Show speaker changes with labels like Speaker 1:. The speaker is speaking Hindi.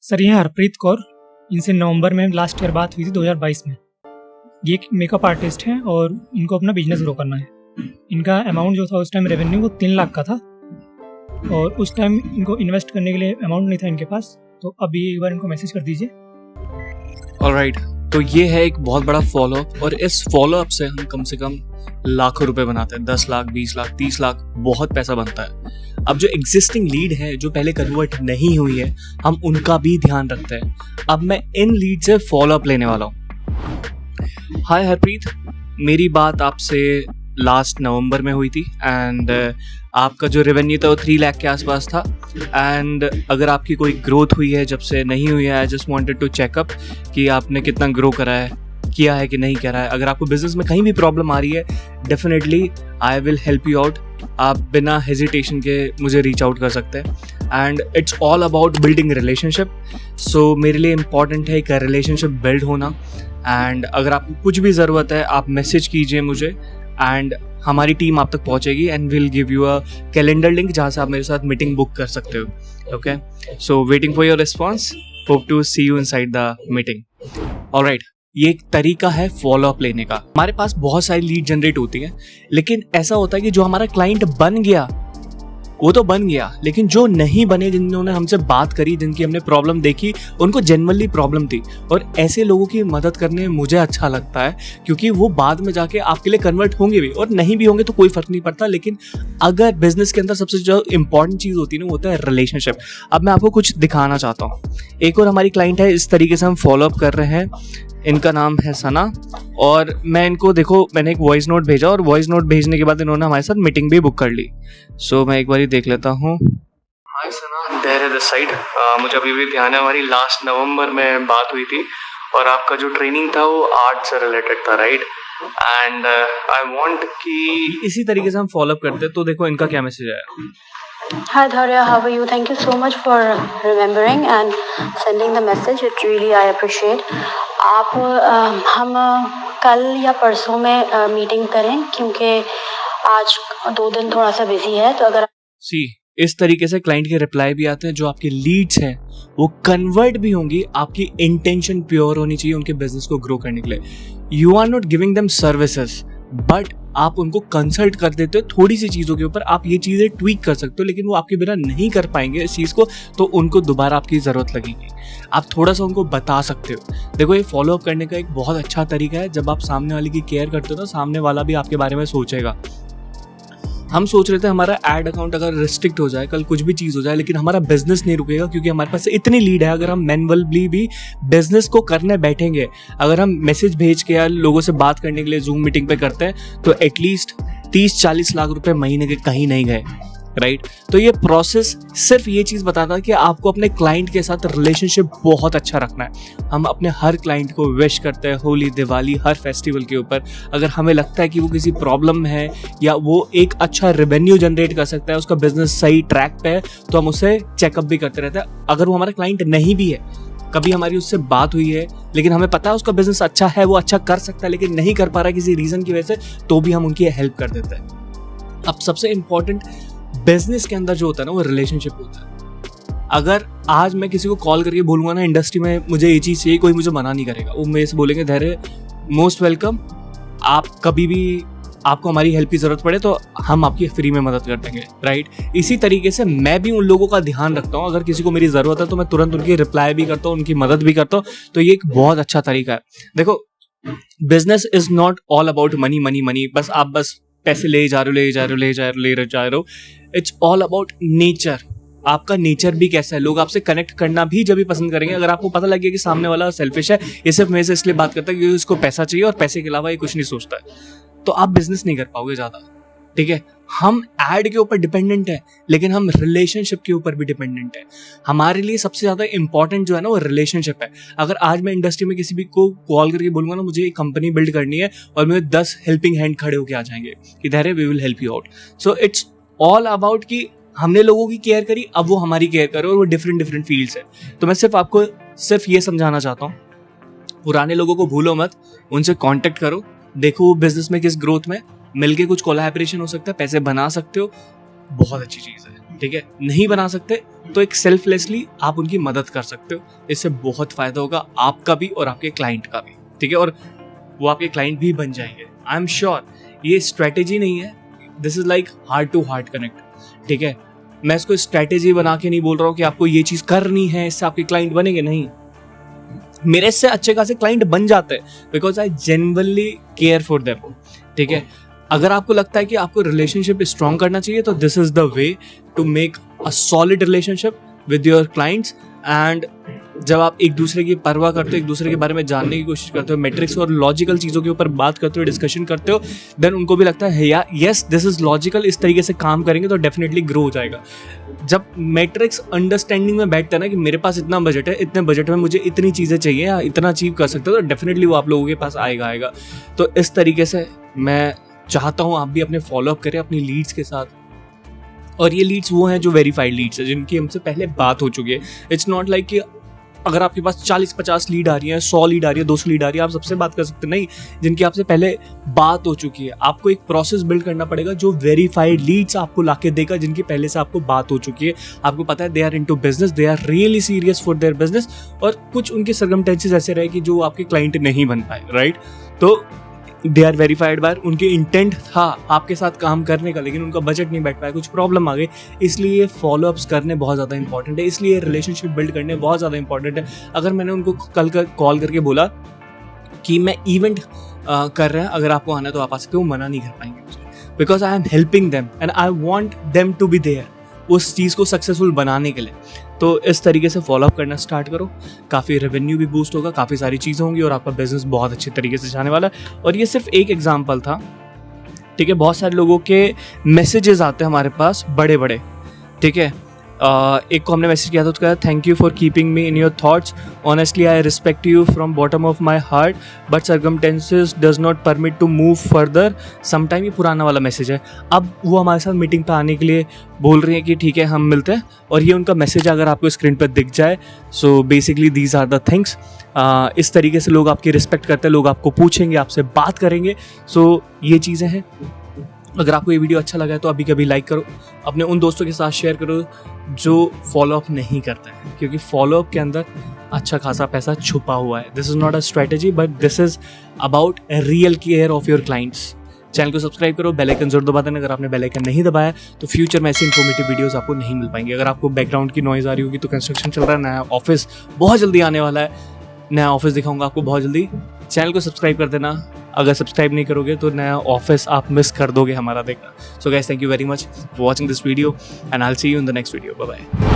Speaker 1: सर ये हैं हरप्रीत कौर। इनसे नवंबर में लास्ट ईयर बात हुई थी 2022 में। ये एक मेकअप आर्टिस्ट हैं और इनको अपना बिजनेस ग्रो करना है। इनका अमाउंट जो था उस टाइम रेवेन्यू वो 3 लाख का था और उस टाइम इनको इन्वेस्ट करने के लिए अमाउंट नहीं था इनके पास। तो अभी एक बार इनको मैसेज कर दीजिए।
Speaker 2: ऑलराइट, तो ये है एक बहुत बड़ा फॉलोअप और इस फॉलोअप से हम कम से कम लाखों रुपए बनाते हैं। 10 लाख, 20 लाख, 30 लाख बहुत पैसा बनता है। अब जो एग्जिस्टिंग लीड है जो पहले कन्वर्ट नहीं हुई है, हम उनका भी ध्यान रखते हैं। अब मैं इन लीड से फॉलोअप लेने वाला हूँ। हाय हरप्रीत, मेरी बात आपसे लास्ट नवंबर में हुई थी एंड आपका जो रेवेन्यू था वो 3 लाख के आसपास था। एंड अगर आपकी कोई ग्रोथ हुई है जब से नहीं हुई है, I just wanted to check up कि आपने कितना ग्रो करा है, किया है कि नहीं करा है। अगर आपको बिजनेस में कहीं भी प्रॉब्लम आ रही है, definitely I will help you out. आप बिना हेजिटेशन के मुझे रीच आउट कर सकते हैं and it's all about building relationship. So मेरे लिए इम्पॉर्टेंट है एक रिलेशनशिप बिल्ड होना। एंड अगर आपको कुछ भी ज़रूरत है आप मैसेज कीजिए मुझे एंड हमारी टीम आप तक पहुंचेगी and will give you a calendar link जहाँ से आप मेरे साथ मीटिंग बुक कर सकते हो। Okay, so waiting for your response, hope to see you inside the meeting. Alright, ये एक तरीका है फॉलोअप लेने का। हमारे पास बहुत सारी लीड जनरेट होती है, लेकिन ऐसा होता है कि जो हमारा क्लाइंट बन गया वो तो बन गया, लेकिन जो नहीं बने, जिन्होंने हमसे बात करी, जिनकी हमने प्रॉब्लम देखी, उनको जेन्युइनली प्रॉब्लम थी। और ऐसे लोगों की मदद करने में मुझे अच्छा लगता है क्योंकि वो बाद में जाके आपके लिए कन्वर्ट होंगे भी और नहीं भी होंगे तो कोई फर्क नहीं पड़ता। लेकिन अगर बिजनेस के अंदर सबसे जो इंपॉर्टेंट चीज़ होती है ना वो होता है रिलेशनशिप। अब मैं आपको कुछ दिखाना चाहता हूँ। एक और हमारी क्लाइंट है, इस तरीके से हम फॉलोअप कर रहे हैं। इनका नाम है सना और मैं इनको देखो, मैंने एक वॉइस नोट भेजा और वॉइस नोट भेजने के बाद इन्होंने हमारे साथ मीटिंग भी बुक कर ली। सो मैं एक बार देख लेता हूँ। हाय सना, देयर इज द साइड। मुझे अभी भी ध्यान है, हमारी लास्ट नवंबर में बात हुई थी और आपका जो ट्रेनिंग था वो आर्ट से रिलेटेड था, राइट? एंड आई वांट कि इसी तरीके से हम फॉलोअप करते। तो देखो इनका क्या मैसेज आया।
Speaker 3: Hi Dharya, how are you? Thank you so much for remembering and sending the message. It really I appreciate. आप हम कल या परसों में मीटिंग करें क्योंकि आज 2 दिन थोड़ा सा बिजी है। तो अगर
Speaker 2: इस तरीके से क्लाइंट के रिप्लाई भी आते हैं। जो आपके लीड्स हैं वो कन्वर्ट भी होंगी। आपकी इंटेंशन प्योर होनी चाहिए उनके बिजनेस को ग्रो करने के लिए। You are not giving them services, but आप उनको कंसल्ट कर देते हो थोड़ी सी चीज़ों के ऊपर। आप ये चीज़ें ट्वीक कर सकते हो, लेकिन वो आपके बिना नहीं कर पाएंगे इस चीज़ को, तो उनको दोबारा आपकी ज़रूरत लगेगी। आप थोड़ा सा उनको बता सकते हो। देखो, ये फॉलोअप करने का एक बहुत अच्छा तरीका है। जब आप सामने वाले की केयर करते हो ना, सामने वाला भी आपके बारे में सोचेगा। हम सोच रहे थे हमारा एड अकाउंट अगर रिस्ट्रिक्ट हो जाए, कल कुछ भी चीज़ हो जाए, लेकिन हमारा बिजनेस नहीं रुकेगा क्योंकि हमारे पास इतनी लीड है। अगर हम मैनुअली भी बिजनेस को करने बैठेंगे, अगर हम मैसेज भेज के या लोगों से बात करने के लिए जूम मीटिंग पे करते हैं, तो एटलीस्ट 30-40 लाख रुपए महीने के कहीं नहीं गए, राइट? तो ये प्रोसेस सिर्फ ये चीज़ बताता है कि आपको अपने क्लाइंट के साथ रिलेशनशिप बहुत अच्छा रखना है। हम अपने हर क्लाइंट को विश करते हैं होली, दिवाली, हर फेस्टिवल के ऊपर। अगर हमें लगता है कि वो किसी प्रॉब्लम में है या वो एक अच्छा रेवेन्यू जनरेट कर सकता है, उसका बिजनेस सही ट्रैक पे है, तो हम उसे चेकअप भी करते रहते हैं। अगर वो हमारा क्लाइंट नहीं भी है, कभी हमारी उससे बात हुई है, लेकिन हमें पता है उसका बिजनेस अच्छा है, वो अच्छा कर सकता है, लेकिन नहीं कर पा रहा किसी रीज़न की वजह से, तो भी हम उनकी हेल्प कर देते हैं। अब सबसे इंपॉर्टेंट बिजनेस के अंदर जो होता है ना वो रिलेशनशिप होता है। अगर आज मैं किसी को कॉल करके बोलूँगा ना इंडस्ट्री में मुझे ये चीज़ चाहिए, कोई मुझे मना नहीं करेगा। वो मेरे से बोलेंगे धैर्य, मोस्ट वेलकम, आप कभी भी आपको हमारी हेल्प की ज़रूरत पड़े तो हम आपकी फ्री में मदद कर देंगे, राइट? इसी तरीके से मैं भी उन लोगों का ध्यान रखता हूँ। अगर किसी को मेरी ज़रूरत है तो मैं तुरंत उनकी रिप्लाई भी करता हूँ, उनकी मदद भी करता हूँ। तो ये एक बहुत अच्छा तरीका है। देखो, business is not all about money money money. बस आप पैसे ले जा रहे हो। It's all about nature. आपका नेचर भी कैसा है, लोग आपसे कनेक्ट करना भी जब भी पसंद करेंगे। अगर आपको पता लग गया कि सामने वाला सेल्फिश है, ये सिर्फ मेरे से इसलिए बात करता है क्योंकि उसको पैसा चाहिए और पैसे के अलावा ये कुछ नहीं सोचता है, तो आप बिजनेस नहीं कर पाओगे ज़्यादा, ठीक है? हम एड के ऊपर डिपेंडेंट है, लेकिन हम रिलेशनशिप के ऊपर भी डिपेंडेंट है। हमारे लिए सबसे ज़्यादा इंपॉर्टेंट जो है ना वो रिलेशनशिप है। अगर आज मैं इंडस्ट्री में किसी भी को कॉल करके बोलूँगा ना मुझे एक कंपनी बिल्ड करनी है, और मेरे 10 हेल्पिंग हैंड खड़े होकर आ जाएंगे कि धैर्य we will help you out. So it's all about कि हमने लोगों की केयर करी, अब वो हमारी केयर करो, और वो डिफरेंट फील्ड्स है। तो मैं सिर्फ आपको ये समझाना चाहता हूँ, पुराने लोगों को भूलो मत, उनसे कांटेक्ट करो, देखो वो बिजनेस में किस ग्रोथ में, मिलके कुछ कोलैबोरेशन हो सकता है, पैसे बना सकते हो, बहुत अच्छी चीज़ है। ठीक है, नहीं बना सकते तो एक सेल्फलेसली आप उनकी मदद कर सकते हो। इससे बहुत फायदा होगा आपका भी और आपके क्लाइंट का भी, ठीक है, और वो आपके क्लाइंट भी बन जाएंगे। आई एम श्योर ये स्ट्रेटेजी नहीं है, this is like heart to heart connect, ठीक है। मैं इसको स्ट्रेटेजी बना के नहीं बोल रहा हूँ कि आपको ये चीज करनी है इससे आपके क्लाइंट बनेंगे, नहीं, मेरे से अच्छे खासे क्लाइंट बन जाते हैं because I genuinely care for them, ठीक है। अगर आपको लगता है कि आपको रिलेशनशिप स्ट्रॉन्ग करना चाहिए तो this is the way to make a solid relationship with your clients. And जब आप एक दूसरे की परवाह करते हो, एक दूसरे के बारे में जानने की कोशिश करते हो, मैट्रिक्स और लॉजिकल चीज़ों के ऊपर बात करते हो, डिस्कशन करते हो, देन उनको भी लगता है यार यस दिस इज लॉजिकल, इस तरीके से काम करेंगे तो डेफिनेटली ग्रो हो जाएगा। जब मैट्रिक्स अंडरस्टैंडिंग में बैठता है ना कि मेरे पास इतना बजट है, इतने बजट में मुझे इतनी चीज़ें चाहिए या इतना अचीव कर सकते हो, तो डेफिनेटली वो आप लोगों के पास आएगा। तो इस तरीके से मैं चाहता हूँ आप भी अपने फॉलोअप करें अपनी लीड्स के साथ। और ये लीड्स वो हैं जो वेरीफाइड लीड्स है, जिनकी हमसे पहले बात हो चुकी है। इट्स नॉट लाइक कि अगर आपके पास 40-50 लीड आ रही है, 100 लीड आ रही है, 200 लीड आ रही है, आप सबसे बात कर सकते नहीं, जिनकी आपसे पहले बात हो चुकी है। आपको एक प्रोसेस बिल्ड करना पड़ेगा जो वेरीफाइड लीड्स आपको लाके देगा, जिनकी पहले से आपको बात हो चुकी है, आपको पता है they are into business, they are really serious for their business, और कुछ उनके सर्कमस्टेंसेस ऐसे रहे कि जो आपके क्लाइंट नहीं बन पाए, राइट। तो दे आर वेरीफाइड बार, उनके इंटेंट था आपके साथ काम करने का, लेकिन उनका बजट नहीं बैठ पाया, कुछ प्रॉब्लम आ गई, इसलिए फॉलोअप्स करने बहुत ज़्यादा इंपॉर्टेंट है, इसलिए रिलेशनशिप बिल्ड करने बहुत ज़्यादा इंपॉर्टेंट है। अगर मैंने उनको कल कॉल करके बोला कि मैं इवेंट कर रहे हैं, अगर आपको आना है तो आप आ सकते हो, मना नहीं कर पाएंगे मुझे, because I am helping them and I want them to be there उस चीज़ को सक्सेसफुल बनाने के लिए। तो इस तरीके से फॉलोअप करना स्टार्ट करो, काफ़ी रेवेन्यू भी बूस्ट होगा, काफ़ी सारी चीज़ें होंगी और आपका बिजनेस बहुत अच्छे तरीके से जाने वाला है। और ये सिर्फ एक एग्जांपल था, ठीक है। बहुत सारे लोगों के मैसेजेस आते हैं हमारे पास बड़े बड़े, ठीक है। एक को हमने मैसेज किया था, उसका कहा thank you for keeping me in your thoughts, honestly I respect you from bottom of my heart but circumstances does not permit to move further sometime. ये पुराना वाला मैसेज है। अब वो हमारे साथ मीटिंग पे आने के लिए बोल रही है कि ठीक है हम मिलते हैं, और ये उनका मैसेज अगर आपको स्क्रीन पर दिख जाए, so basically these are the things. इस तरीके से लोग आपकी रिस्पेक्ट करते हैं, लोग आपको पूछेंगे, आपसे बात करेंगे, सो ये चीज़ें हैं। अगर आपको ये वीडियो अच्छा लगा है तो अभी कभी लाइक करो, अपने उन दोस्तों के साथ शेयर करो जो फॉलोअप नहीं करते हैं, क्योंकि फॉलोअप के अंदर अच्छा खासा पैसा छुपा हुआ है। This is not a strategy but this is about real care of your clients. Channel को सब्सक्राइब करो, बेल आइकन जरूर दबा देना। अगर आपने बेल आइकन नहीं दबाया तो फ्यूचर में ऐसी इन्फॉर्मेटिव वीडियोस आपको नहीं मिल पाएंगे। अगर आपको बैकग्राउंड की नॉइज़ आ रही होगी तो कंस्ट्रक्शन चल रहा है, नया ऑफिस बहुत जल्दी आने वाला है, नया ऑफिस दिखाऊंगा आपको बहुत जल्दी। चैनल को सब्सक्राइब कर देना, अगर सब्सक्राइब नहीं करोगे तो नया ऑफिस आप मिस कर दोगे हमारा देखना। So guys, thank you very much for watching this video and I will see you in the next video. Bye bye.